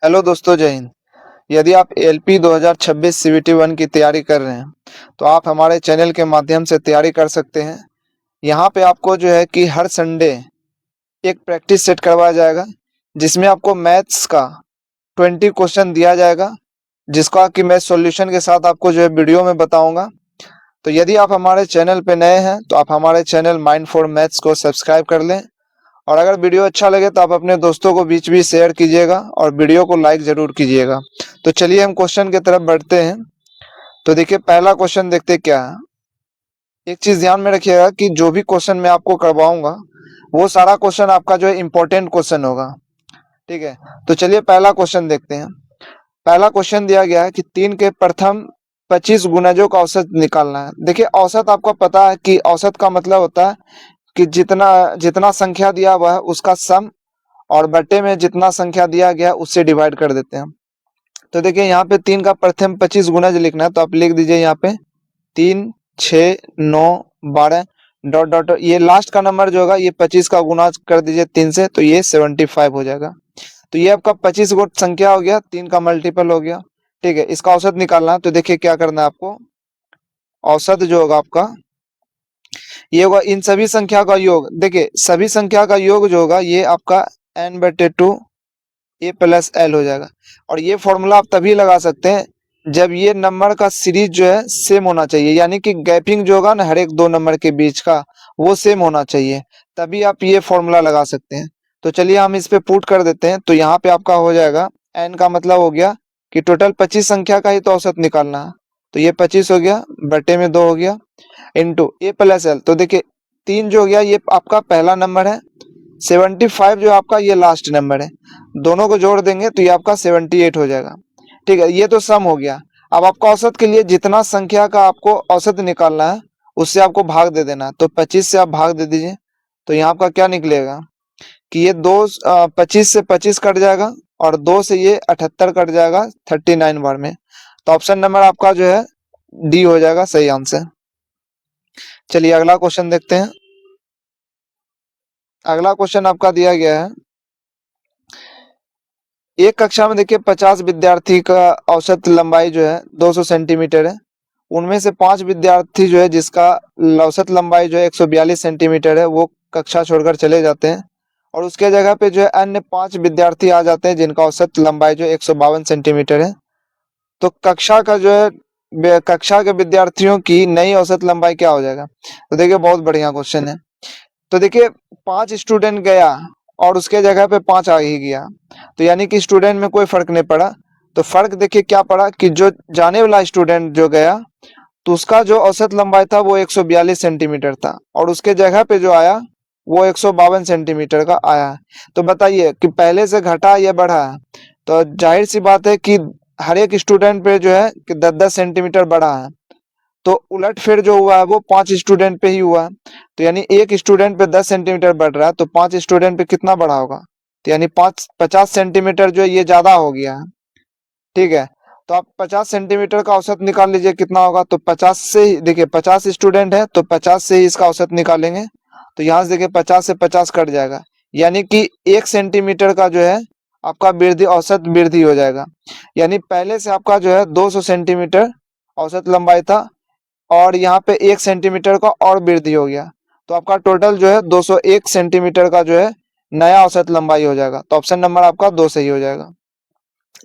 Hello दोस्तों, जय हिंद। यदि आप एलपी 2026 सीवीटी 1 की तैयारी कर रहे हैं तो आप हमारे चैनल के माध्यम से तैयारी कर सकते हैं। यहाँ पे आपको जो है कि हर संडे एक प्रैक्टिस सेट करवाया जाएगा जिसमें आपको मैथ्स का 20 क्वेश्चन दिया जाएगा, जिसका कि मैं सॉल्यूशन के साथ आपको जो है वीडियो में बताऊंगा। तो यदि आप हमारे चैनल पे नए हैं तो आप हमारे चैनल माइंड फॉर मैथ्स को सब्सक्राइब कर लें, और अगर वीडियो अच्छा लगे तो आप अपने दोस्तों को बीच बीच शेयर कीजिएगा और वीडियो को लाइक जरूर कीजिएगा। तो चलिए हम क्वेश्चन की तरफ बढ़ते हैं। तो देखिए, पहला क्वेश्चन देखते क्या है। एक चीज ध्यान में रखिएगा कि जो भी क्वेश्चन मैं आपको करवाऊंगा वो सारा क्वेश्चन आपका जो है इंपॉर्टेंट क्वेश्चन होगा। ठीक है, तो चलिए पहला क्वेश्चन देखते हैं। पहला क्वेश्चन दिया गया है कि 3 के प्रथम 25 गुणजों का औसत निकालना है। देखिए, औसत आपको पता है कि औसत का मतलब होता है कि जितना जितना संख्या दिया हुआ है उसका सम, और बट्टे में जितना संख्या दिया गया है उससे डिवाइड कर देते हैं। तो देखिए, यहाँ पे 3 का प्रथम 25 गुणज लिखना है, तो आप लिख दीजिए यहाँ पे 3, 6, 9, 12 डॉट डॉट। ये लास्ट का नंबर जो होगा ये 25 का गुना कर दीजिए 3 से, तो ये 75 हो जाएगा। तो ये आपका 25 गुट संख्या हो गया, 3 का मल्टीपल हो गया। ठीक है, इसका औसत निकालना है। तो देखिए क्या करना है आपको। औसत जो होगा आपका ये होगा इन सभी संख्या का योग। देखिए, सभी संख्या का योग जो होगा ये आपका n/2 a प्लस एल हो जाएगा। और ये फॉर्मूला आप तभी लगा सकते हैं जब ये नंबर का सीरीज जो है सेम होना चाहिए, यानी कि गैपिंग जो होगा ना हर एक दो नंबर के बीच का वो सेम होना चाहिए, तभी आप ये फॉर्मूला लगा सकते हैं। तो चलिए हम इस पे पुट कर देते हैं। तो यहाँ पे आपका हो जाएगा n का मतलब हो गया कि टोटल 25 संख्या का ही तो औसत निकालना है। तो ये 25 हो गया, बटे में 2 हो गया, इंटू ए प्लस एल। तो देखिए 3 जो हो गया ये आपका पहला नंबर है, 75 जो आपका ये लास्ट नंबर है। दोनों को जोड़ देंगे तो ये आपका 78 हो जाएगा। ठीक है, ये तो सम हो गया। अब आपका औसत के लिए जितना संख्या का आपको औसत निकालना है उससे आपको भाग दे देना है। तो 25 से आप भाग दे दीजिए। तो यहाँ आपका क्या निकलेगा कि ये 25 से 25 कट जाएगा और 2 से ये 78 कट जाएगा 39 बार में। तो ऑप्शन नंबर आपका जो है डी हो जाएगा सही आंसर। चलिए अगला क्वेश्चन देखते हैं। अगला क्वेश्चन आपका दिया गया है, एक कक्षा में देखिए 50 विद्यार्थी का औसत लंबाई जो है 200 सेंटीमीटर है। उनमें से 5 विद्यार्थी जो है जिसका औसत लंबाई जो है 142 सेंटीमीटर है वो कक्षा छोड़कर चले जाते हैं, और उसके जगह पे जो है अन्य 5 विद्यार्थी आ जाते हैं जिनका औसत लंबाई जो है 152 सेंटीमीटर है। तो कक्षा का जो है कक्षा के विद्यार्थियों की नई औसत लंबाई क्या हो जाएगा। तो देखिए बहुत बढ़िया क्वेश्चन है। तो देखिए 5 स्टूडेंट गया और उसके जगह पे 5 आ ही गया, तो यानी कि स्टूडेंट में कोई फर्क नहीं पड़ा। तो फर्क देखिए क्या पड़ा कि जो जाने वाला स्टूडेंट जो गया तो उसका जो औसत लंबाई था वो 142 सेंटीमीटर था, और उसके जगह पे जो आया वो 152 सेंटीमीटर का आया। तो बताइए कि पहले से घटा या बढ़ा है। तो जाहिर सी बात है कि हर एक स्टूडेंट पे जो है कि 10-10 सेंटीमीटर बढ़ा है। तो उलट फिर जो हुआ है वो 5 स्टूडेंट पे ही हुआ है। तो यानी एक स्टूडेंट पे 10 सेंटीमीटर बढ़ रहा है, तो 5 स्टूडेंट पे कितना बढ़ा होगा। तो यानी 50 सेंटीमीटर जो है ये ज्यादा हो गया है। ठीक है, तो आप 50 सेंटीमीटर का औसत निकाल लीजिए कितना होगा। तो 50 से ही देखिए 50 स्टूडेंट है तो 50 से ही इसका औसत निकालेंगे। तो यहाँ से देखिए 50 से 50 कट जाएगा, यानी कि 1 सेंटीमीटर का जो है आपका वृद्धि औसत वृद्धि हो जाएगा। यानी पहले से आपका जो है 200 सेंटीमीटर औसत लंबाई था, और यहाँ पे 1 सेंटीमीटर का और वृद्धि हो गया। तो आपका टोटल जो है 201 सेंटीमीटर का जो है नया औसत लंबाई हो जाएगा। तो ऑप्शन नंबर आपका 2 सही हो जाएगा।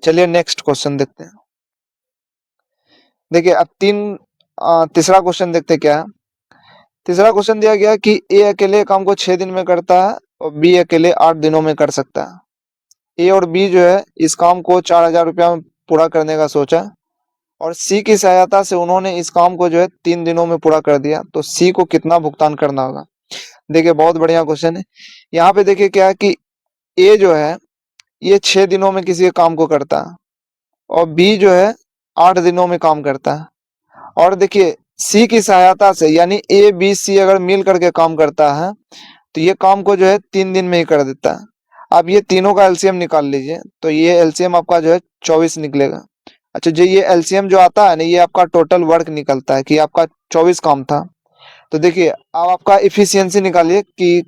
चलिए नेक्स्ट क्वेश्चन देखते हैं। देखिए अब तीसरा क्वेश्चन देखते हैं क्या है। तीसरा क्वेश्चन दिया गया कि ए अकेले काम को 6 दिन में करता है और बी अकेले 8 दिनों में कर सकता है। ए और बी जो है इस काम को 4,000 रुपया में पूरा करने का सोचा, और सी की सहायता से उन्होंने इस काम को जो है 3 दिनों में पूरा कर दिया। तो सी को कितना भुगतान करना होगा। देखिए बहुत बढ़िया क्वेश्चन है। यहाँ पे देखिए क्या है कि ए जो है ये 6 दिनों में किसी काम को करता है, और बी जो है 8 दिनों में काम करता है। और देखिए सी की सहायता से यानी ए बी सी अगर मिल करके काम करता है तो ये काम को जो है 3 दिन में ही कर देता है। अब ये तीनों का एलसीएम निकाल लीजिए। तो ये एलसीएम आपका जो है 24 निकलेगा। अच्छा, जो ये एलसीएम जो आता है ना ये आपका टोटल वर्क निकलता है कि आपका 24 काम था। तो देखिए अब आपका इफिशियंसी निकालिए कि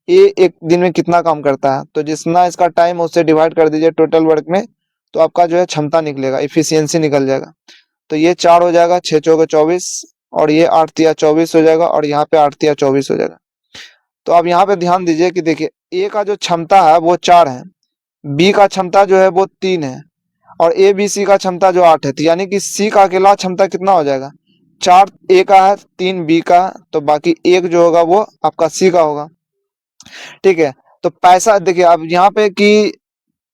ये एक दिन में कितना काम करता है। तो जितना इसका टाइम उससे डिवाइड कर दीजिए टोटल वर्क में, तो आपका जो है क्षमता निकलेगा, इफिशियंसी निकल जाएगा। तो ये 4 हो जाएगा, 6 चौके 24, और ये 8 तिया 24 हो जाएगा, और यहाँ पे 8 तिया 24 हो जाएगा। तो अब यहाँ पे ध्यान दीजिए कि देखिए ए का जो क्षमता है वो 4 है, बी का क्षमता जो है वो 3 है, और ए बी सी का क्षमता जो 8 है। तो यानी कि सी का अकेला क्षमता कितना हो जाएगा, 4 ए का है, 3 बी का है, तो बाकी एक जो होगा वो आपका सी का होगा। ठीक है, तो पैसा देखिए अब यहाँ पे कि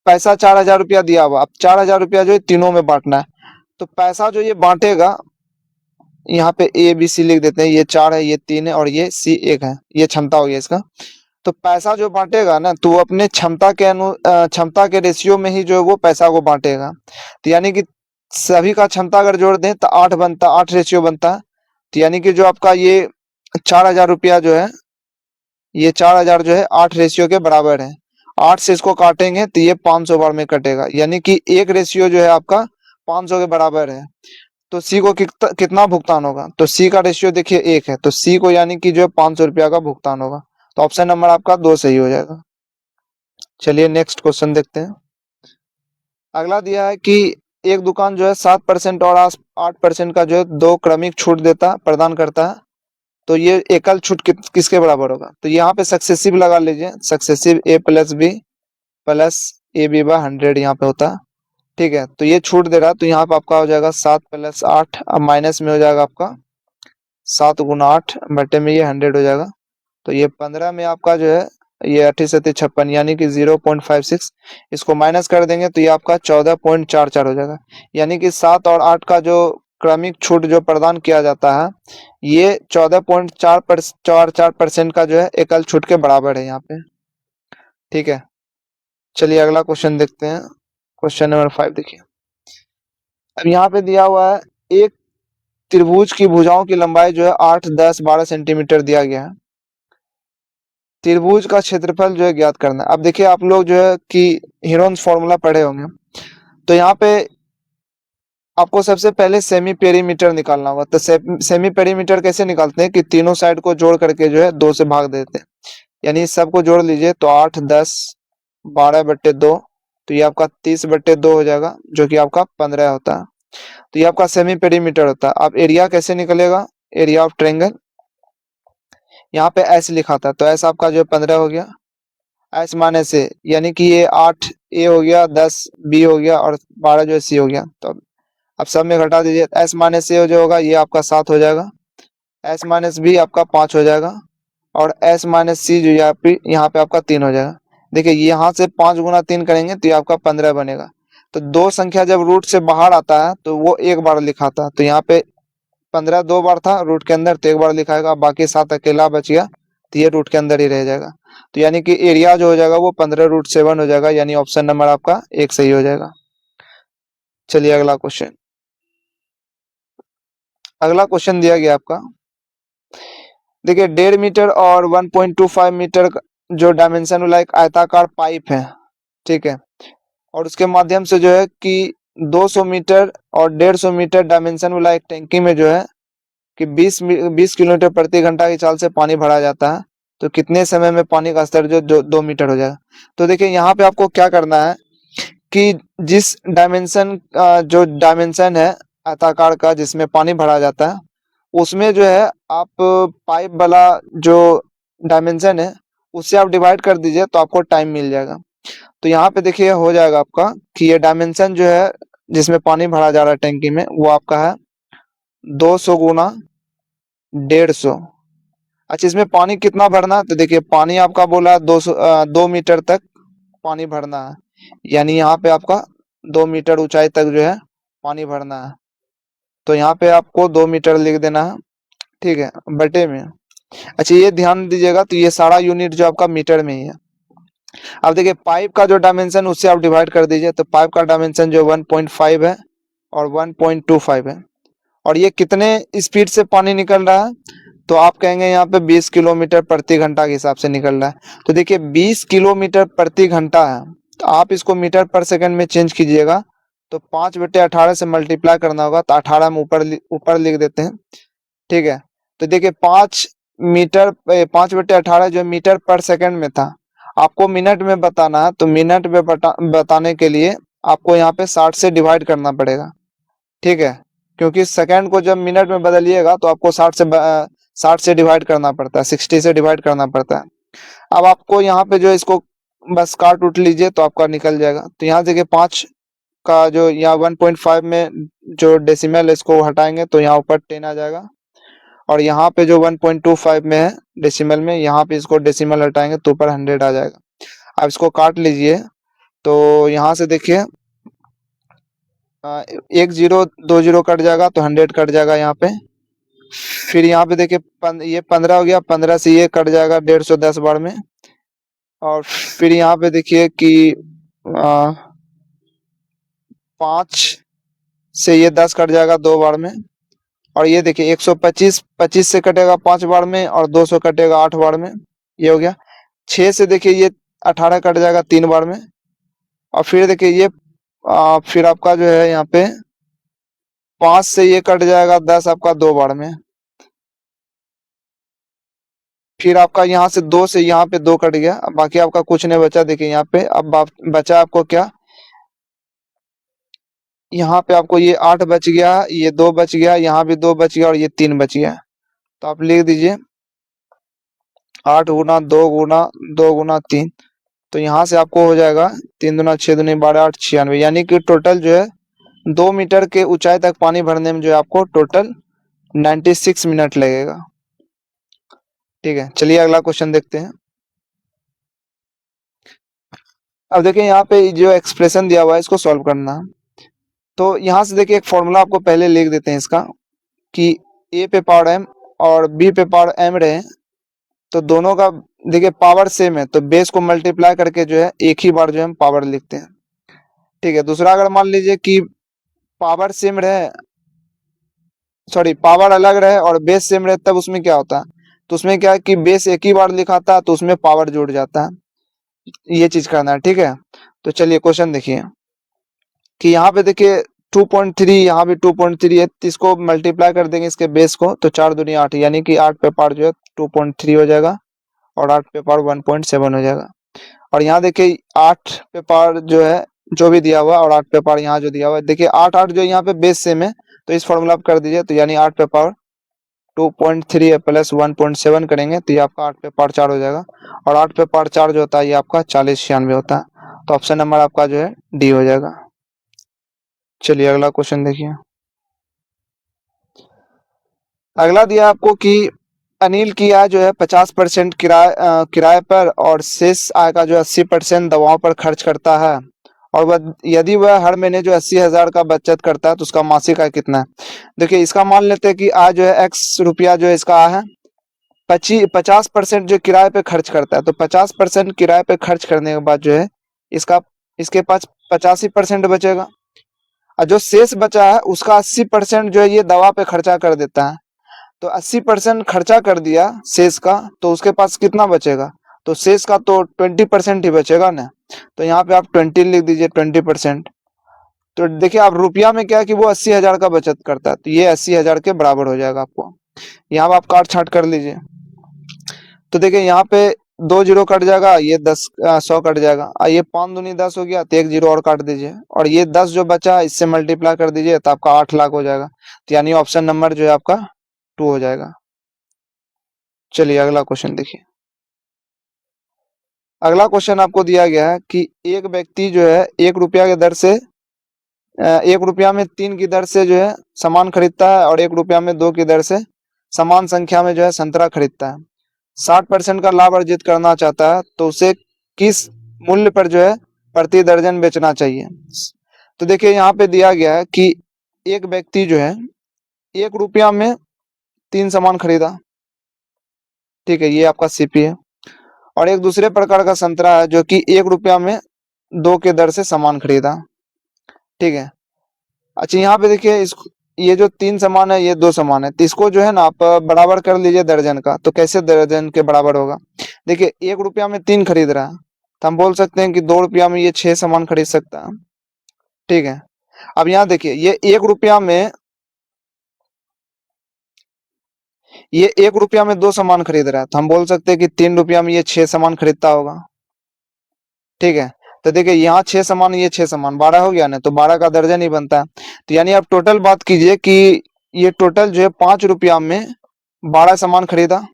पैसा 4,000 रुपया दिया हुआ, अब 4,000 रुपया जो है तीनों में बांटना है। तो पैसा जो ये बांटेगा, यहाँ पे ए बी सी लिख देते हैं, ये 4 है, ये 3 है, और ये सी 1 है, ये क्षमता हो गया इसका। तो पैसा जो बांटेगा ना, तो वो अपने क्षमता के रेशियो में ही जो है वो पैसा को बांटेगा। तो यानी कि सभी का क्षमता अगर जोड़ दें तो 8 बनता, 8 रेशियो बनता है। तो यानी कि जो आपका ये 4,000 रुपया जो है, ये 4,000 जो है 8 रेशियो के बराबर है। 8 से इसको काटेंगे तो ये 500 बार में कटेगा, यानी कि एक रेशियो जो है आपका 500 के बराबर है। तो सी को कितना भुगतान होगा, तो सी का रेशियो देखिए 1 है, तो सी को यानी कि जो है 500 रुपया का भुगतान होगा। तो ऑप्शन नंबर आपका 2 सही हो जाएगा। चलिए नेक्स्ट क्वेश्चन देखते हैं। अगला दिया है कि एक दुकान जो है 7% और 8% का जो है 2 क्रमिक छूट प्रदान करता है। तो ये एकल छूट किसके बराबर होगा, तो यहाँ पे सक्सेसिव लगा लीजिए, successive A plus B plus A B by 100 यहाँ पे होता है। ठीक है, तो ये छूट दे रहा है, तो यहाँ पे आपका हो जाएगा 7 + 8, अब माइनस में हो जाएगा आपका 7 × 8 बटे में ये 100 हो जाएगा। तो ये 15 में आपका जो है ये 88 56 यानी कि 0.56, इसको माइनस कर देंगे तो ये आपका 14.44 हो जाएगा। यानी कि 7 और 8 का जो क्रमिक छूट जो प्रदान किया जाता है, ये 14.44% का जो है एकल छूट के बराबर है यहाँ पे। ठीक है, चलिए अगला क्वेश्चन देखते हैं। क्वेश्चन नंबर 5 देखिए। अब यहाँ पे दिया हुआ है एक त्रिभुज की भुजाओं की लंबाई जो है 8 10 12 सेंटीमीटर दिया गया है। त्रिभुज का क्षेत्रफल जो है ज्ञात करना है। अब देखिए आप लोग जो है कि हीरोन्स फॉर्मूला पढ़े होंगे, तो यहाँ पे आपको सबसे पहले सेमी पेरीमीटर निकालना होगा। तो सेमी पेरीमीटर कैसे निकालते हैं कि तीनों साइड को जोड़ करके जो है 2 से भाग देते हैं, यानी सबको जोड़ लीजिए तो 8 10 12 बटे 2, तो ये आपका 30 बटे 2 हो जाएगा, जो कि आपका 15 होता है। तो ये आपका सेमी पेरीमीटर होता है। अब एरिया कैसे निकलेगा, एरिया ऑफ ट्रायंगल, यहाँ पे एस लिखा था, तो एस आपका जो 15 हो गया, एस माने से, यानी कि ये 8 ए हो गया, 10 बी हो गया, और 12 जो है सी हो गया। तो अब सब में घटा दीजिए, एस माने से जो होगा ये आपका 7 हो जाएगा, एस माइनस बी आपका 5 हो जाएगा, और एस माइनस सी जो यहाँ पे आपका 3 हो जाएगा। देखिए यहाँ से 5 × 3 करेंगे तो ये आपका 15 बनेगा। तो दो संख्या जब रूट से बाहर आता है तो वो एक बार लिखाता है, तो यहाँ पे 15 2 बार था रूट के अंदर, तो एक बार लिखाएगा, बाकी 7 अकेला बच गया, तो ये रूट के अंदर ही रह जाएगा। तो यानी कि एरिया जो हो जाएगा वो 15√7 हो जाएगा, यानी ऑप्शन नंबर आपका 1 सही हो जाएगा। चलिए अगला क्वेश्चन। अगला क्वेश्चन दिया गया आपका, देखिए 1.5 मीटर और 1.25 मीटर जो डायमेंशन वाला एक आयताकार पाइप है, ठीक है, और उसके माध्यम से जो है कि 200 मीटर और 150 मीटर डायमेंशन वाला एक टैंकी में जो है कि 20 किलोमीटर प्रति घंटा की चाल से पानी भरा जाता है। तो कितने समय में पानी का स्तर जो 2 मीटर हो जाएगा। तो देखिए यहाँ पे आपको क्या करना है कि जिस जो डायमेंशन है आयताकार का जिसमें पानी भरा जाता है, उसमें जो है आप पाइप वाला जो डायमेंशन है उससे आप डिवाइड कर दीजिए तो आपको टाइम मिल जाएगा। तो यहाँ पे देखिए हो जाएगा आपका कि ये डायमेंशन जो है जिसमें पानी भरा जा रहा है टैंकी में, वो आपका है 200 × 150। अच्छा, इसमें पानी कितना भरना है, तो देखिए पानी आपका बोला है 2 मीटर तक पानी भरना है, यानी यहाँ पे आपका 2 मीटर ऊंचाई तक जो है पानी भरना है। तो यहाँ पे आपको 2 मीटर लिख देना है, ठीक है, बटे में। अच्छा ये ध्यान दीजिएगा, तो ये सारा यूनिट जो आपका मीटर में ही है। अब देखिए पाइप का जो डायमेंशन उससे आप डिवाइड कर दीजिए, तो पाइप का डायमेंशन जो 1.5 है और 1.25 है, और ये कितने स्पीड से पानी निकल रहा है, तो आप कहेंगे यहाँ पे 20 किलोमीटर प्रति घंटा के हिसाब से निकल रहा है। तो देखिए 20 किलोमीटर प्रति घंटा है, तो आप इसको मीटर पर सेकंड में चेंज कीजिएगा, तो 5/18 से मल्टीप्लाई करना होगा, तो 18 में ऊपर लिख देते हैं, ठीक है। तो देखिए 5/18 जो मीटर पर सेकंड में था, आपको मिनट में बताना है, तो मिनट में बताने के लिए आपको यहाँ पे 60 से डिवाइड करना पड़ेगा, ठीक है, क्योंकि सेकंड को जब मिनट में बदलिएगा तो आपको 60 से डिवाइड करना पड़ता है, 60 से डिवाइड करना पड़ता है। अब आपको यहाँ पे जो इसको बस काट उठ लीजिए तो आपका निकल जाएगा। तो यहाँ देखिए 5 का जो यहाँ 1.5 में जो डेसिमल है इसको हटाएंगे तो यहाँ ऊपर 10 आ जाएगा, और यहाँ पे जो 1.25 में है डेसिमल में, यहाँ पे इसको डेसिमल हटाएंगे तो ऊपर 100 आ जाएगा। अब इसको काट लीजिए तो यहाँ से देखिए 1 0 2 0 कट जाएगा तो 100 कट जाएगा यहाँ पे। फिर यहाँ पे देखिए ये 15 हो गया, 15 से ये कट जाएगा 150 बार में। और फिर यहाँ पे देखिए कि 5 से ये 10 कट जाएगा 2 बार में। और ये देखिए 125 25 से कटेगा 5 बार में, और 200 कटेगा 8 बार में, ये हो गया। 6 से देखिए ये 18 कट जाएगा 3 बार में। और फिर देखिए ये फिर आपका जो है यहाँ पे 5 से ये कट जाएगा 10 आपका 2 बार में। फिर आपका यहाँ से 2 से यहाँ पे 2 कट गया, अब बाकी आपका कुछ नहीं बचा। देखिए यहाँ पे अब बचा आपको क्या, यहाँ पे आपको ये 8 बच गया, ये 2 बच गया, यहाँ भी 2 बच गया, और ये 3 बच गया। तो आप लिख दीजिए 8 गुना 2 गुना 2 गुना 3। तो यहाँ से आपको हो जाएगा 3 दूना 6 दूनी 12 8 96, यानी कि टोटल जो है 2 मीटर के ऊंचाई तक पानी भरने में जो है आपको टोटल 96 मिनट लगेगा। ठीक है, चलिए अगला क्वेश्चन देखते हैं। अब देखिए यहाँ पे जो एक्सप्रेशन दिया हुआ है इसको सॉल्व करना है। तो यहाँ से देखिए एक फॉर्मूला आपको पहले लिख देते हैं इसका, कि ए पे पावर m और बी पे पावर m रहे, तो दोनों का देखिए पावर सेम है, तो बेस को मल्टीप्लाई करके जो है एक ही बार जो है हम पावर लिखते हैं। ठीक है, दूसरा अगर मान लीजिए कि पावर सेम रहे, सॉरी पावर अलग रहे और बेस सेम रहे, तब उसमें क्या होता है, तो उसमें क्या है कि बेस एक ही बार लिखाता है तो उसमें पावर जुड़ जाता है, ये चीज करना है। ठीक है, तो चलिए क्वेश्चन देखिए कि यहाँ पे देखिए 2.3, यहाँ भी 2.3 है, तो इसको मल्टीप्लाई कर देंगे इसके बेस को, तो 4 दूनी 8, यानी कि 8 पे पावर जो है 2.3 हो जाएगा, और 8 पे पावर 1.7 हो जाएगा। और यहाँ देखिए 8 पे पावर जो है जो भी दिया हुआ, और 8 पे पावर यहाँ जो दिया हुआ है, देखिए 8 8 जो यहाँ पे बेस सेम है, तो इस फॉर्मूला आप कर दीजिए, तो यानी 8 पे पावर 2.3 है प्लस 1.7 करेंगे तो ये आपका 8 पे पावर 4 हो जाएगा, और 8 पे पावर 4 जो होता है ये आपका 40 96 होता है। तो ऑप्शन नंबर आपका जो है डी हो जाएगा। चलिए अगला क्वेश्चन देखिए। अगला दिया आपको कि अनिल की आय जो है 50% किराए पर और शेष आय का जो 80% दवाओं पर खर्च करता है, और वह यदि वह हर महीने जो 80,000 का बचत करता है तो उसका मासिक आय कितना है। देखिए इसका मान लेते हैं कि आय जो है x रुपया जो है इसका आय है, 50% जो किराए पे खर्च करता है, तो 50% किराए पे खर्च करने के बाद जो है इसका इसके पास 85% बचेगा, और जो शेष बचा है उसका 80% जो है ये दवा पे खर्चा कर देता है। तो 80% खर्चा कर दिया शेष का, तो उसके पास कितना बचेगा, तो शेष का तो 20% ही बचेगा ना, तो यहाँ पे आप 20 लिख दीजिए 20%। तो देखिए आप रुपया में क्या है कि वो 80,000 का बचत करता है, तो ये 80,000 के बराबर हो जाएगा आपको। यहाँ पे आप काट छाट कर लीजिए, तो देखिए यहाँ पे 2 जीरो कट जाएगा, ये 100 कट जाएगा, ये 5 दूनी 10 हो गया, तो 1 जीरो और काट दीजिए, और ये 10 जो बचा इससे मल्टीप्लाई कर दीजिए तो आपका 8 लाख हो जाएगा। तो यानी ऑप्शन नंबर जो है आपका 2 हो जाएगा। चलिए अगला क्वेश्चन देखिए। अगला क्वेश्चन आपको दिया गया है कि एक व्यक्ति जो है 1 रुपया की दर से 1 रुपया में 3 की दर से जो है सामान खरीदता है, और 1 रुपया में 2 की दर से समान संख्या में जो है संतरा खरीदता है। 60% का लाभ अर्जित करना चाहता है, तो उसे किस मूल्य पर जो है प्रति दर्जन बेचना चाहिए। तो देखिए यहाँ पे दिया गया है कि एक व्यक्ति जो है 1 रुपया में 3 सामान खरीदा, ठीक है, ये आपका सीपी है, और एक दूसरे प्रकार का संतरा है जो कि 1 रुपया में 2 के दर से सामान खरीदा, ठीक है। अच्छा यहाँ पे देखिए इस ये जो 3 सामान है ये 2 सामान है, तो इसको जो है ना आप बराबर कर लीजिए दर्जन का। तो कैसे दर्जन के बराबर होगा, देखिए 1 रुपया में 3 खरीद रहा है, तो हम बोल सकते हैं कि 2 रुपया में ये 6 सामान खरीद सकता है, ठीक है। अब यहाँ देखिए ये 1 रुपया में 2 सामान खरीद रहा है, तो हम बोल सकते हैं कि 3 रुपया में ये 6 सामान खरीदता होगा, ठीक है। तो देखिए यहाँ 6 समान, ये 6 समान, 12 हो गया ना, तो 12 का दर्जन ही बनता है। तो यानी आप टोटल बात कीजिए कि ये टोटल जो है 5 रुपया में 12 सामान खरीदा,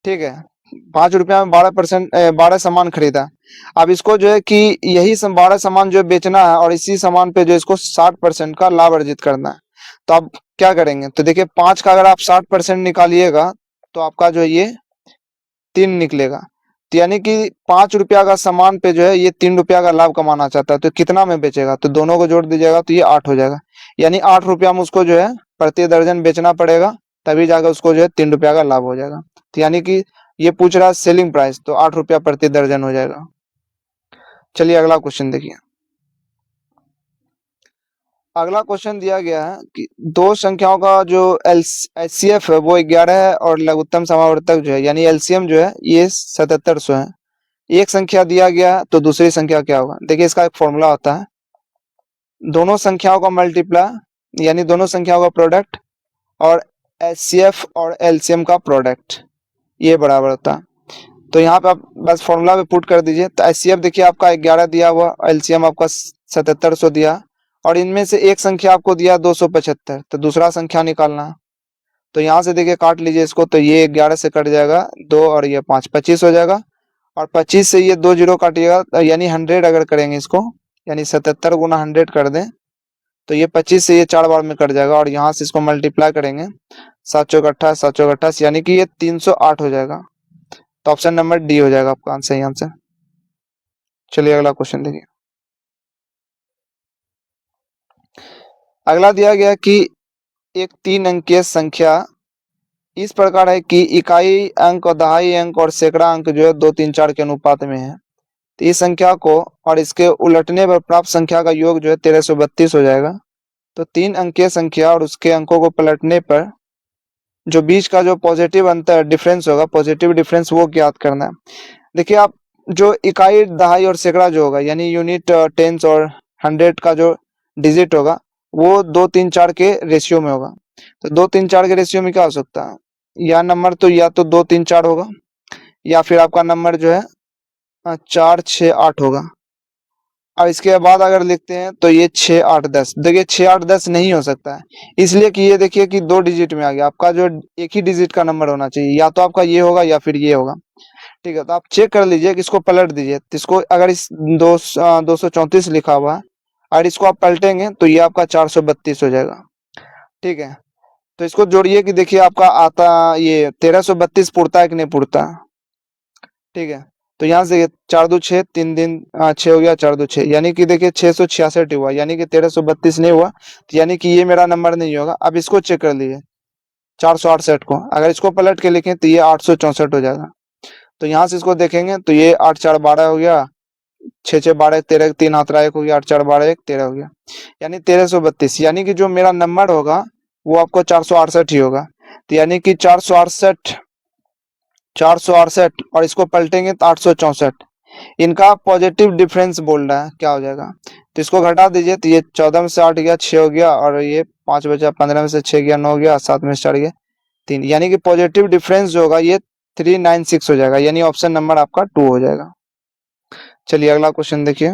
ठीक है, 5 रुपया में 12%, 12 सामान खरीदा। अब इसको जो है कि यही 12 सामान जो है बेचना है, और इसी सामान पे जो इसको 60% का लाभ अर्जित करना है। तो आप क्या करेंगे, तो देखिए 5 का अगर आप 60% निकालिएगा तो आपका जो है ये 3 निकलेगा। तो यानी कि 5 रुपया का सामान पे जो है ये 3 रुपया का लाभ कमाना चाहता है, तो कितना में बेचेगा, तो दोनों को जोड़ दीजिएगा तो ये 8 हो जाएगा। यानी 8 रुपया में उसको जो है प्रति दर्जन बेचना पड़ेगा, तभी जाकर उसको जो है 3 रुपया का लाभ हो जाएगा। तो यानी कि ये पूछ रहा है सेलिंग प्राइस, तो 8 रुपया प्रति दर्जन हो जाएगा। चलिए अगला क्वेश्चन देखिए। अगला क्वेश्चन दिया गया है कि दो संख्याओं का जो एचसीएफ है वो 11 है, और लघुत्तम समावर्तक जो है यानी एलसीएम जो है ये 7700 है। एक संख्या दिया गया है, तो दूसरी संख्या क्या होगा। देखिए इसका एक फॉर्मूला होता है, दोनों संख्याओं का मल्टीप्लाई यानी दोनों संख्याओं का प्रोडक्ट, और एचसीएफ और एलसीएम का प्रोडक्ट, ये बराबर होता है। तो यहाँ पे आप बस फॉर्मूला पे पुट कर दीजिए। तो एचसीएफ देखिए आपका 11 दिया हुआ, एलसीएम आपका 7700 दिया, और इनमें से एक संख्या आपको दिया 275, तो दूसरा संख्या निकालना है। तो यहाँ से देखिए काट लीजिए इसको, तो ये 11 से कट जाएगा 2 और ये 5, 25 हो जाएगा, और 25 से ये 2 जीरो काटिएगा, तो यानी 100 अगर करेंगे इसको, यानी 77 गुना 100 कर दें, तो ये 25 से ये 4 बार में कट जाएगा, और यहाँ से इसको मल्टीप्लाई करेंगे 7 चौक 28, 7 चौक 28, यानी कि ये 308 हो जाएगा। तो ऑप्शन नंबर डी हो जाएगा आपका सही आंसर। चलिए अगला क्वेश्चन देखिए। अगला दिया गया कि एक 3 अंकीय संख्या इस प्रकार है कि इकाई अंक और दहाई अंक और सैकड़ा अंक जो है 2, 3, 4 के अनुपात में है। तो इस संख्या को और इसके उलटने पर प्राप्त संख्या का योग जो है 1332 हो जाएगा। तो 3 अंकीय संख्या और उसके अंकों को पलटने पर जो बीच का जो पॉजिटिव अंतर डिफरेंस होगा, पॉजिटिव डिफरेंस, वो ज्ञात करना है। देखिए आप जो इकाई दहाई और सैकड़ा जो होगा यानी यूनिट, टेंस और 100 का जो डिजिट होगा वो 2, 3, 4 के रेशियो में होगा। तो 2, 3, 4 के रेशियो में क्या हो सकता है, या नंबर तो या तो 2, 3, 4 होगा, या फिर आपका नंबर जो है 4, 6, 8 होगा। अब इसके बाद अगर लिखते हैं तो ये 6, 8, 10, देखिए 6, 8, 10 नहीं हो सकता है, इसलिए कि ये देखिए कि 2 डिजिट में आ गया, आपका जो एक ही डिजिट का नंबर होना चाहिए, या तो आपका ये होगा या फिर ये होगा। ठीक है, तो आप चेक कर लीजिए कि इसको पलट दीजिए, तो इसको अगर इस 234 लिखा हुआ है, और इसको आप पलटेंगे तो ये आपका 432 हो जाएगा। ठीक है, तो इसको जोड़िए कि देखिए आपका आता ये 1332 पुरता है कि नहीं पुरता। ठीक है, तो यहाँ से 4 2 6, 3 दिन 6 हो गया, 4 2 6, यानी कि देखिए 666 हुआ, यानी कि 1332 नहीं हुआ, तो यानी कि ये मेरा नंबर नहीं होगा। अब इसको चेक कर लीजिए 468 को, अगर इसको पलट के लिखें तो ये 864 हो जाएगा। तो यहाँ से इसको देखेंगे तो ये 8 4 12 हो गया, 6 6 12 13, 3 हाथ 1 हो गया, 8 4 12 1 13 हो गया, यानी 1332, यानी कि जो मेरा नंबर होगा वो आपको 468 ही होगा। तो यानी कि 468 और इसको पलटेंगे तो 864, इनका पॉजिटिव डिफरेंस बोल रहा है, क्या हो जाएगा, तो इसको घटा दीजिए, तो ये 14 में से 8 गया 6 हो गया, और ये 5 बचा, 15 में से 6 गया 9 गया, 7 में से 4 गया 3, यानी कि पॉजिटिव डिफरेंस जो होगा ये 396 हो जाएगा, यानी ऑप्शन नंबर आपका 2 हो जाएगा। चलिए अगला क्वेश्चन देखिए।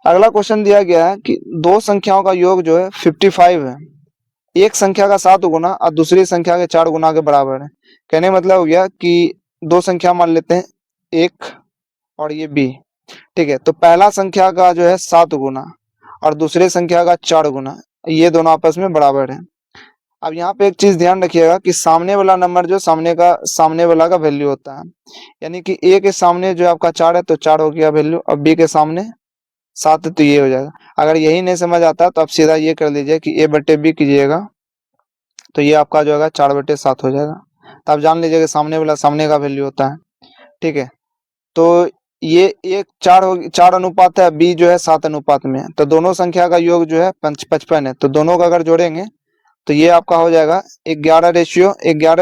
अगला क्वेश्चन दिया गया है कि दो संख्याओं का योग जो है 55 है, एक संख्या का 7 गुना और दूसरी संख्या के 4 गुना के बराबर है। कहने का मतलब हो गया कि दो संख्या मान लेते हैं, एक और ये बी। ठीक है, तो पहला संख्या का जो है 7 गुना और दूसरे संख्या का 4 गुना, ये दोनों आपस में बराबर है। अब यहाँ पे एक चीज ध्यान रखिएगा कि सामने वाला नंबर जो सामने वाला का वैल्यू होता है, यानी कि ए के सामने जो आपका 4 है तो 4 हो गया वैल्यू, और बी के सामने 7 है तो ये हो जाएगा। अगर यही नहीं समझ आता तो आप सीधा ये कर लीजिए कि ए बटे बी कीजिएगा, तो ये आपका जो है 4/7 हो जाएगा। तो आप जान लीजिए कि सामने वाला सामने का वैल्यू होता है। ठीक है, तो ये एक 4 अनुपात है, बी जो है 7 अनुपात में है, तो दोनों संख्या का योग जो है 55 है, तो दोनों का अगर जोड़ेंगे तो ये आपका हो जाएगा 11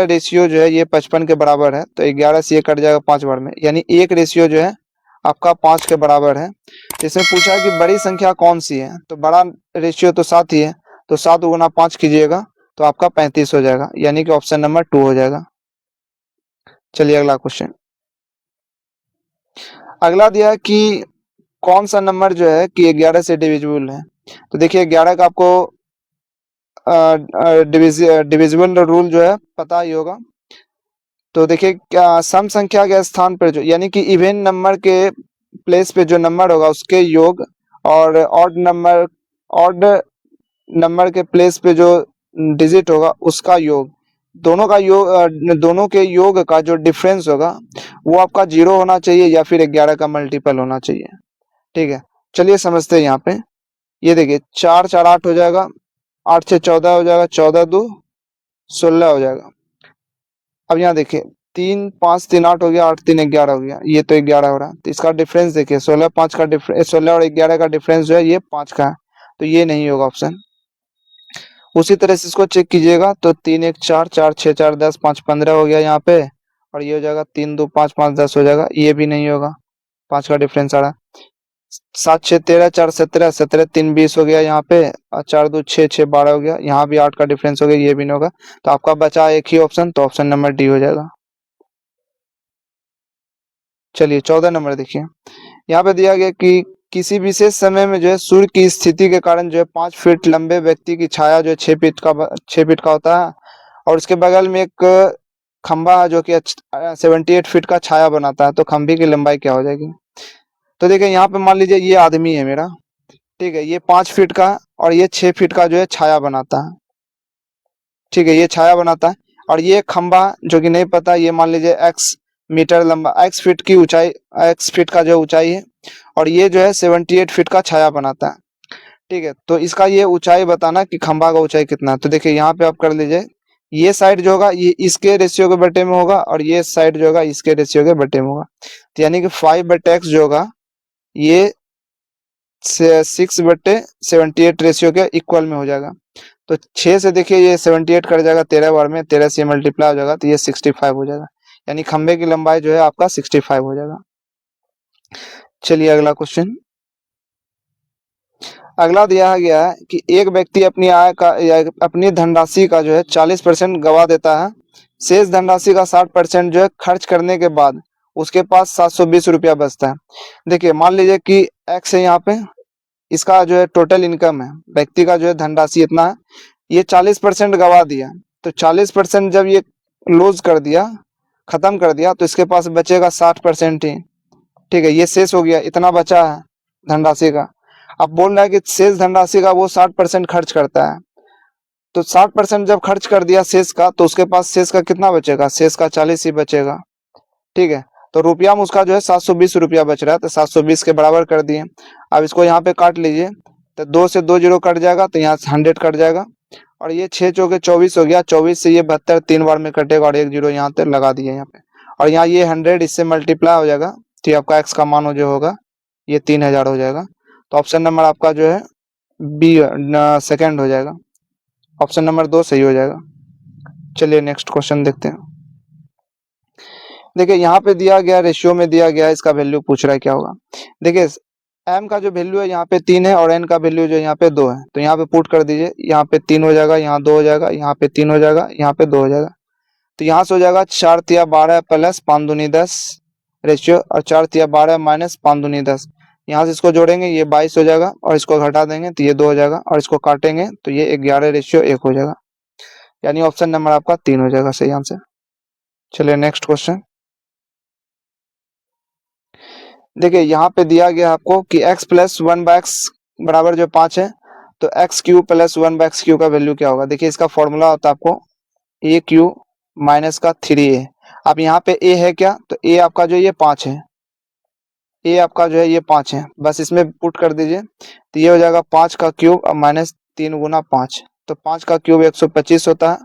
रेशियो जो है ये 55 के बराबर है, तो 11 से ये कट जाएगा 5 बार में, यानी एक रेशियो जो है आपका 5 के बराबर है। इसमें पूछा है कि बड़ी संख्या कौन सी है, तो बड़ा रेशियो तो 7 ही है, तो 7 गुना 5 कीजिएगा तो आपका 35 हो जाएगा, यानी कि ऑप्शन नंबर 2 हो जाएगा। चलिए अगला क्वेश्चन। अगला दिया है कि कौन सा नंबर जो है कि 11 से डिविजिबल है। तो देखिए 11 का आपको डिविजिबल रूल जो है पता ही होगा। तो देखिए क्या सम संख्या के स्थान पर जो यानी कि इवन नंबर के प्लेस पे जो नंबर होगा उसके योग, और ऑड नंबर के प्लेस पे जो डिजिट होगा उसका योग, दोनों का योग दोनों के योग का जो डिफरेंस होगा वो आपका 0 होना चाहिए या फिर 11 का मल्टीपल होना चाहिए। ठीक है, चलिए समझते हैं यहाँ पे। ये देखिए 4 4 8 हो जाएगा, 8 6 14 हो जाएगा, 14 2 16 हो जाएगा। अब यहाँ देखिए 3 5 3 8 हो गया, 8 3 11 हो गया, ये तो 11 हो रहा है। तो इसका डिफरेंस देखिए 16 5 का डिफरेंस, 16 और 11 का डिफरेंस जो है ये 5 का है, तो ये नहीं होगा ऑप्शन। उसी तरह से इसको चेक कीजिएगा तो 3 1 4 4 6 4 10 5 15 हो गया यहाँ पे, और ये हो जाएगा 3 2 5 5 10 हो जाएगा, ये भी नहीं होगा, 5 का डिफरेंस आ रहा है। 7 6 13 4 17 17 3 20 हो गया यहाँ पे, और 4 2 6 6 12 हो गया, यहाँ भी 8 का डिफरेंस हो गया, ये भी नहीं होगा। तो आपका बचा एक ही ऑप्शन, तो ऑप्शन नंबर डी हो जाएगा। चलिए 14 नंबर देखिए, यहाँ पे दिया गया कि किसी विशेष समय में जो है सूर्य की स्थिति के कारण जो है 5 फीट लंबे व्यक्ति की छाया जो है 6 फीट का होता है, और उसके बगल में एक खंबा है जो कि 78 फीट का छाया बनाता है, तो खंबे की लंबाई क्या हो जाएगी। तो देखिए यहाँ पे मान लीजिए ये आदमी है मेरा, ठीक है, ये 5 फीट का और ये 6 फीट का जो है छाया बनाता है। ठीक है, ये छाया बनाता है, और ये खंबा जो कि नहीं पता, ये मान लीजिए x मीटर लंबा, x फीट की ऊंचाई, x फीट का जो ऊंचाई है, और ये जो है 78 फीट का छाया बनाता है। ठीक है, तो इसका ये ऊंचाई बताना कि खंबा का ऊंचाई कितना है। तो देखिए यहाँ पे आप कर लीजिए, ये साइड जो होगा ये इसके रेशियो के बटे में होगा, और ये साइड जो होगा इसके रेशियो के बटे में होगा। तो यानी कि 5/x जो होगा ये 6/78 रेशियो के इक्वल में हो जाएगा। तो 6 से देखिए ये 78 कट जाएगा 13 बार में, 13 से मल्टीप्लाई हो जाएगा, तो ये 65 हो जाएगा, यानी खंबे की लंबाई जो है आपका 65 हो जाएगा। चलिए अगला क्वेश्चन। अगला दिया गया है कि एक व्यक्ति अपनी आय का या अपनी धनराशि का जो है 40% गवा देता है, शेष धनराशि का 60% जो है खर्च करने के बाद उसके पास 720 रुपया बचता है। देखिए मान लीजिए कि एक्स है यहाँ पे, इसका जो है टोटल इनकम है, व्यक्ति का जो है धनराशि इतना है, ये 40% गवा दिया, तो 40% जब ये क्लोज कर दिया, खत्म कर दिया, तो इसके पास बचेगा 60% ही। ठीक है, ये शेष हो गया, इतना बचा है धनराशि का। अब बोल रहा है कि शेष धनराशि का वो 60% खर्च करता है, तो 60% जब खर्च कर दिया शेष का, तो उसके पास शेष का कितना बचेगा, शेष का 40 ही बचेगा। ठीक है, तो रुपया में उसका जो है 720 रुपया बच रहा है, तो 720 के बराबर कर दिए। अब इसको यहाँ पे काट लीजिए, तो 2 से 2 जीरो कट जाएगा, तो यहाँ से 100 कट जाएगा, और ये 6 चौके 24 हो गया, 24 से ये 72 3 बार में कटेगा, और 1 जीरो यहाँ पे लगा दिए यहाँ पे, और यहाँ ये 100 इससे मल्टीप्लाई हो जाएगा, तो ये आपका एक्स का मान जो होगा ये 3000 हो जाएगा। तो ऑप्शन नंबर आपका जो है बी सेकेंड हो जाएगा, ऑप्शन नंबर 2 सही हो जाएगा। चलिए नेक्स्ट क्वेश्चन देखते हैं। देखिए यहाँ पे दिया गया रेशियो में दिया गया है, इसका वैल्यू पूछ रहा है क्या होगा। देखिए m का जो वैल्यू है यहाँ पे 3 है, और n का वैल्यू जो यहाँ पे 2 है, तो यहाँ पे पुट कर दीजिए, यहाँ पे 3 हो जाएगा, यहाँ 2 हो जाएगा, यहाँ पे 3 हो जाएगा, यहाँ पे 2 हो जाएगा। तो यहाँ से हो जाएगा 4 तिया 12 प्लस 5 दूनी 10 रेशियो, और 4 तिया 12 माइनस 5 दूनी 10। यहाँ से इसको जोड़ेंगे ये 22 हो जाएगा, और इसको घटा देंगे तो ये 2 हो जाएगा, और इसको काटेंगे तो ये 11 रेशियो 1 हो जाएगा, यानी ऑप्शन नंबर आपका 3 हो जाएगा सही आंसर। चलिए नेक्स्ट क्वेश्चन। देखिए यहाँ पे दिया गया आपको कि x प्लस 1/x बराबर जो 5 है, तो x Q plus 1/x Q का वैल्यू क्या होगा। देखिए इसका फॉर्मूला होता है आपको ए क्यू माइनस का 3a। अब यहाँ पे a है क्या, तो a आपका जो ये 5 है, a आपका जो है ये 5 है, बस इसमें पुट कर दीजिए, तो ये हो जाएगा 5 का क्यूब और माइनस 3 गुना 5, तो 5 का क्यूब 125 होता है,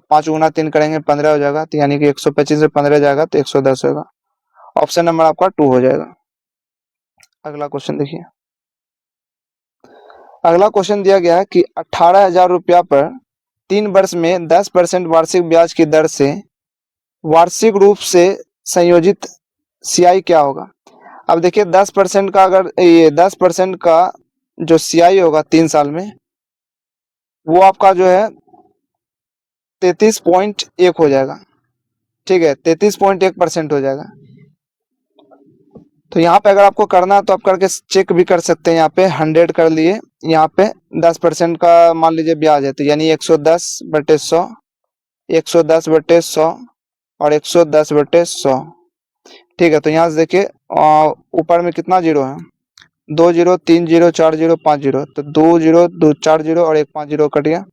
5 गुना 3 करेंगे 15 हो जाएगा, तो यानी कि 125 से 15 जाएगा तो 110 होगा, ऑप्शन नंबर आपका 2 हो जाएगा। अगला क्वेश्चन देखिए। अगला क्वेश्चन दिया गया है कि 18,000 रुपया पर 3 वर्ष में 10% वार्षिक ब्याज की दर से वार्षिक रूप से संयोजित सीआई क्या होगा। अब देखिए 10% का, अगर ये 10% का जो सीआई होगा 3 साल में, वो आपका जो है 33.1 हो जाएगा। ठीक है, 33.1% हो जाएगा। तो यहाँ पे अगर आपको करना है तो आप करके चेक भी कर सकते हैं। यहाँ पे 100 कर लिए, यहाँ पे 10% का मान लीजिए ब्याज है, तो यानी 110/100, 110/100 और 110/100। ठीक है, तो यहाँ से देखिए ऊपर में कितना जीरो है, 2 जीरो, 3 जीरो, 4 जीरो, 5 जीरो, तो 2 जीरो, 2 4 जीरो और 1 5 जीरो कट गया।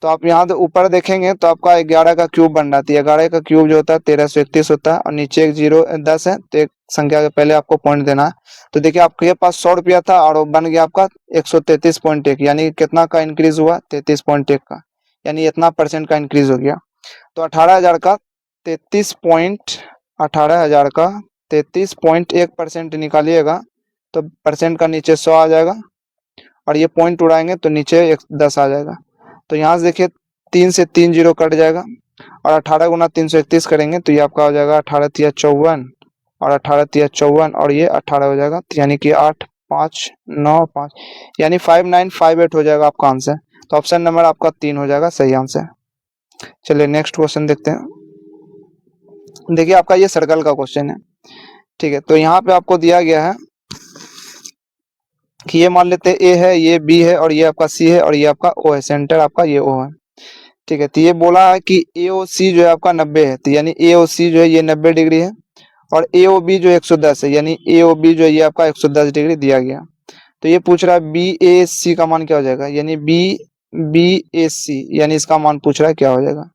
तो आप यहाँ से ऊपर देखेंगे तो आपका 11 का क्यूब बन रहा है। 11 का क्यूब जो होता है 1331 होता है, और नीचे एक जीरो 10 है, तो एक संख्या के पहले आपको पॉइंट देना है। तो देखिए आपके पास 100 रुपया था और वो बन गया आपका 133.1, यानी कितना का इंक्रीज हुआ, 33.1 का, यानी इतना % का इंक्रीज हो गया। तो 18,000 का 33.1% निकालिएगा तो % का नीचे 100 आ जाएगा, और ये पॉइंट उड़ाएंगे तो नीचे 10 आ जाएगा। तो यहाँ से देखिए 3 से 3 जीरो कट जाएगा, और 18 गुना 331 करेंगे तो ये आपका हो जाएगा 18 तिया 54, और 18 तिया 54 और ये 18 हो जाएगा, तो यानी कि 8 5 9 5, यानी 5958 हो जाएगा आपका आंसर। तो ऑप्शन नंबर आपका 3 हो जाएगा सही आंसर। चलिए नेक्स्ट क्वेश्चन देखते हैं। देखिए आपका ये सर्कल का क्वेश्चन है। ठीक है, तो यहाँ पे आपको दिया गया है कि ये मान लेते हैं ए है, ये बी है, और ये आपका सी है, और ये आपका ओ है, सेंटर आपका ये ओ है। ठीक है, तो ये बोला है कि ए ओ सी जो है आपका 90 है, तो यानी ए ओ सी जो है ये 90 डिग्री है, और ए ओ बी जो 110 है, यानी ए ओ बी जो है ये आपका 110 डिग्री दिया गया। तो ये पूछ रहा है बी ए सी का मान क्या हो जाएगा, यानी बी ए सी, यानी इसका मान पूछ रहा है क्या हो जाएगा।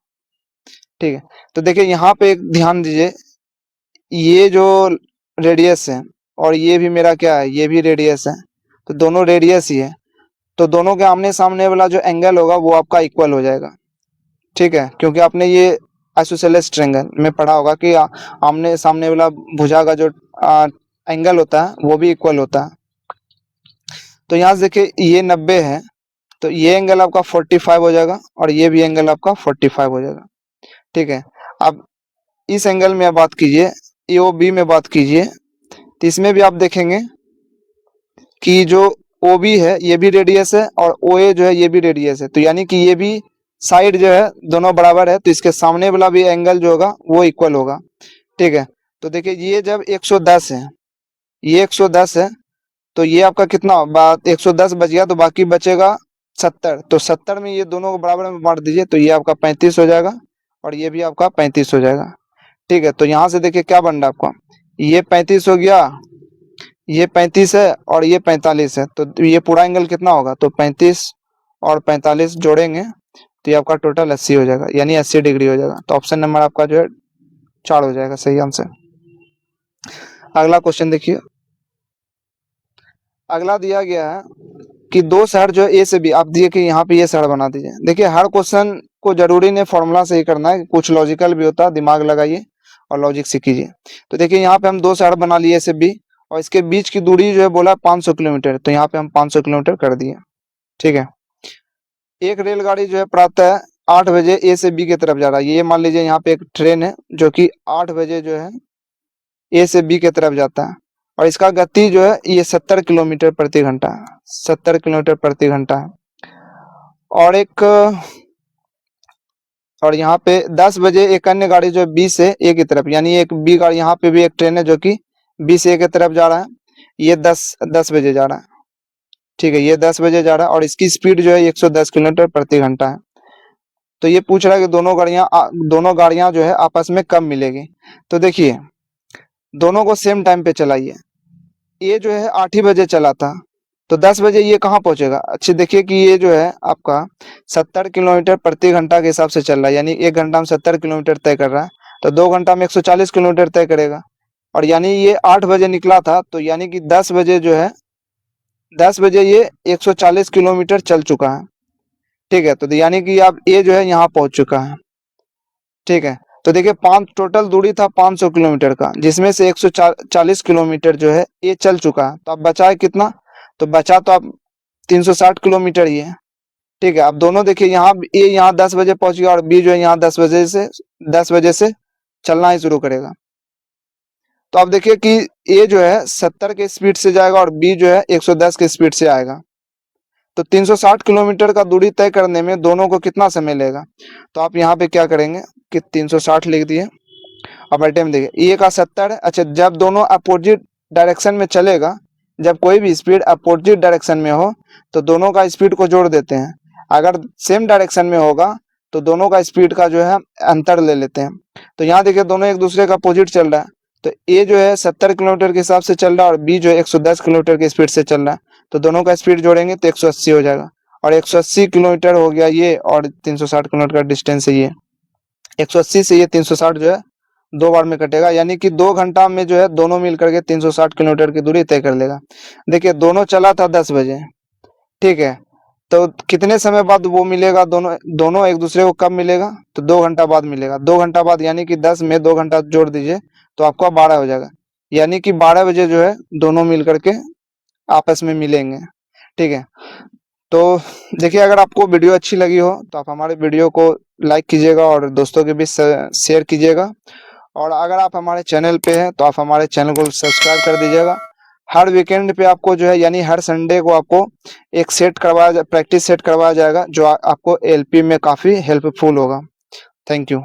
ठीक है, तो देखिए यहाँ पे एक ध्यान दीजिए, ये जो रेडियस है और ये भी मेरा क्या है, ये भी रेडियस है, तो दोनों रेडियस ही है, तो दोनों के आमने सामने वाला जो एंगल होगा वो आपका इक्वल हो जाएगा। ठीक है, क्योंकि आपने ये आइसोसेलेस ट्रायंगल में पढ़ा होगा कि आमने सामने वाला भुजा का जो एंगल होता है वो भी इक्वल होता है। तो यहाँ से देखिए ये 90 है, तो ये एंगल आपका 45 हो जाएगा, और ये भी एंगल आपका 45 हो जाएगा। ठीक है, अब इस एंगल में आप बात कीजिए, ए ओ बी में बात कीजिए, तो इसमें भी आप देखेंगे कि जो ओ बी है ये भी रेडियस है, और ओ ए जो है ये भी रेडियस है, तो यानी कि ये भी साइड जो है दोनों बराबर है, तो इसके सामने वाला भी एंगल जो होगा वो इक्वल होगा। ठीक है, तो देखिए ये जब 110 है, ये 110 है, तो ये आपका कितना 110 बच गया, तो बाकी बचेगा 70, तो 70 में ये दोनों को बराबर में बांट दीजिए, तो ये आपका 35 हो जाएगा, और ये भी आपका 35 हो जाएगा। ठीक है, तो यहाँ से देखिए क्या बन रहा है आपका, ये 35 हो गया, ये 35 है, और ये 45 है, तो ये पूरा एंगल कितना होगा, तो 35 और 45 जोड़ेंगे तो ये आपका टोटल 80 हो जाएगा, यानी 80 डिग्री हो जाएगा। तो ऑप्शन नंबर आपका जो है 4 हो जाएगा सही आंसर। अगला क्वेश्चन देखिए, अगला दिया गया है कि दो शहर जो है ए से बी, आप दिए कि यहाँ पे ये शहर बना दीजिए। देखिए हर क्वेश्चन को जरूरी नहीं फॉर्मूला से ही करना है, कुछ लॉजिकल भी होता है, दिमाग लगाइए और लॉजिक सीखिए। तो देखिए यहाँ पे हम दो शहर बना लिए ए से बी, और इसके बीच की दूरी जो है बोला 500 किलोमीटर, तो यहाँ पे हम 500 किलोमीटर कर दिए। ठीक है, एक रेलगाड़ी जो है प्रातः 8 बजे ए से बी की तरफ जा रहा है। ये मान लीजिए यहाँ पे एक ट्रेन है जो कि 8 बजे जो है ए से बी की तरफ जाता है, और इसका गति जो है ये 70 किलोमीटर प्रति घंटा है, 70 किलोमीटर प्रति घंटा है। और यहाँ पे 10 बजे एक अन्य गाड़ी जो है बी से ए की तरफ, यानी एक बी गाड़ी, यहाँ पे भी एक ट्रेन है जो कि बी से ए की तरफ जा रहा है, ये 10 बजे जा रहा है। ठीक है, ये 10 बजे जा रहा है, और इसकी स्पीड जो है 110 किलोमीटर प्रति घंटा है। तो ये पूछ रहा है कि दोनों गाड़ियां जो है आपस में कब मिलेगी। तो देखिए दोनों को सेम टाइम पे चलाइए। ये जो है 8 ही बजे चला था, तो 10 बजे ये कहाँ पहुंचेगा। अच्छे देखिए कि ये जो है आपका 70 किलोमीटर प्रति घंटा के हिसाब से चल रहा है, यानी 1 घंटा में 70 किलोमीटर तय कर रहा है, तो 2 घंटा में 140 किलोमीटर तय करेगा। और यानी ये 8 बजे निकला था, तो यानी कि 10 बजे जो है 10 बजे ये 140 किलोमीटर चल चुका है। ठीक है, तो यानी कि अब ये जो है यहाँ पहुंच चुका है। ठीक है, तो देखिए टोटल दूरी था 500 किलोमीटर का, जिसमें से 140 किलोमीटर जो है ये चल चुका है, तो अब बचा है कितना, तो बचा तो अब 360 किलोमीटर ही है। ठीक है, अब दोनों देखिए यहाँ ए यहाँ 10 बजे पहुंच गया, और बी जो है यहाँ 10 बजे से चलना ही शुरू करेगा। तो अब देखिए कि ए जो है 70 के स्पीड से जाएगा, और बी जो है 110 के स्पीड से आएगा। तो 360 किलोमीटर का दूरी तय करने में दोनों को कितना समय लेगा। तो आप यहाँ पे क्या करेंगे कि 360 लिख दिए, अब अल्टे में देखिए ए का 70 है। अच्छा, जब दोनों अपोजिट डायरेक्शन में चलेगा, जब कोई भी स्पीड अपोजिट डायरेक्शन में हो तो दोनों का स्पीड को जोड़ देते हैं। अगर सेम डायरेक्शन में होगा तो दोनों का स्पीड का जो है अंतर ले लेते हैं। तो यहाँ देखिए दोनों एक दूसरे का अपोजिट चल रहा है, तो ए जो है 70 किलोमीटर के हिसाब से चल रहा है और बी जो है 110 किलोमीटर की स्पीड से चल रहा है। तो दोनों का स्पीड जोड़ेंगे तो 180 हो जाएगा, और 180 किलोमीटर हो गया ये, और 360 किलोमीटर का डिस्टेंस है ये। 180 से ये 360 जो है 2 बार में कटेगा, यानी कि 2 घंटा में जो है दोनों मिल करके 360 किलोमीटर की दूरी तय कर लेगा। देखिए दोनों चला था 10 बजे, ठीक है, तो कितने समय बाद वो मिलेगा, दोनों दोनों एक दूसरे को कब मिलेगा, तो 2 घंटा बाद मिलेगा। 2 घंटा बाद यानी कि 10 में 2 घंटा जोड़ दीजिए तो आपका 12 हो जाएगा, यानी कि 12 बजे जो है दोनों मिल करके आपस में मिलेंगे, ठीक है। तो देखिए अगर आपको वीडियो अच्छी लगी हो तो आप हमारे वीडियो को लाइक कीजिएगा और दोस्तों के बीच शेयर कीजिएगा, और अगर आप हमारे चैनल पे हैं तो आप हमारे चैनल को सब्सक्राइब कर दीजिएगा। हर वीकेंड पे आपको जो है यानी हर संडे को आपको एक प्रैक्टिस सेट करवाया जाएगा, जो आपको एलपी में काफ़ी हेल्पफुल होगा। Thank you.